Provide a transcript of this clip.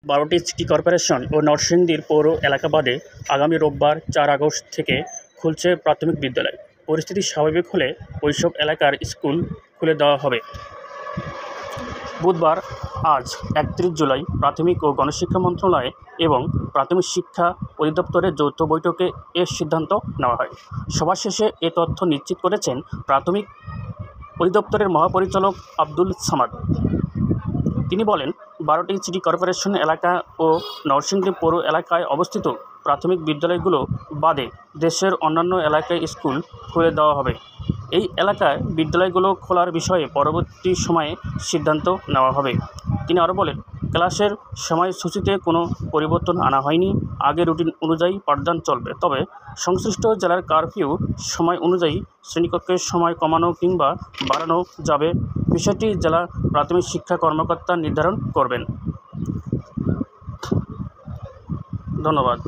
12টি city corporation ও নরসিংদীর পৌর এলাকা বাদে আগামী রোববার 4 আগস্ট থেকে খুলছে প্রাথমিক বিদ্যালয়। পরিস্থিতি স্বাভাবিক হলে ওইসব এলাকার স্কুল খুলে দেওয়া হবে। বুধবার আজ 31 জুলাই প্রাথমিক ও গণশিক্ষা মন্ত্রণালয় এবং প্রাথমিক শিক্ষা অধিদপ্তরের যৌথ বৈঠকে এ সিদ্ধান্ত নেওয়া হয়। সভা শেষে এ তথ্য নিশ্চিত করেছেন প্রাথমিক অধিদপ্তরের মহাপরিচালক আব্দুল সামাদ। তিনি বলেন, 12টি সিটি কর্পোরেশন এলাকা ও নরসিংদী পৌর এলাকায় অবস্থিত প্রাথমিক বিদ্যালয়গুলো বাদে দেশের অন্যান্য এলাকায় স্কুল খুলে দেওয়া হবে। এই এলাকায় বিদ্যালয়গুলো খোলার বিষয়ে পরবর্তী সময়ে সিদ্ধান্ত নেওয়া হবে। তিনি আরও বলেন, ক্লাসের সময়সূচিতে কোনো পরিবর্তন আনা হয়নি। আগের রুটিন অনুযায়ী পাঠদান চলবে, তবে সংশ্লিষ্ট জেলার কারফিউ সময় অনুযায়ী শ্রেণীকক্ষের সময় কমানো কিংবা বাড়ানো যাবে। বিষয়টি জেলা প্রাথমিক শিক্ষা কর্মকর্তা নির্ধারণ করবেন। ধন্যবাদ।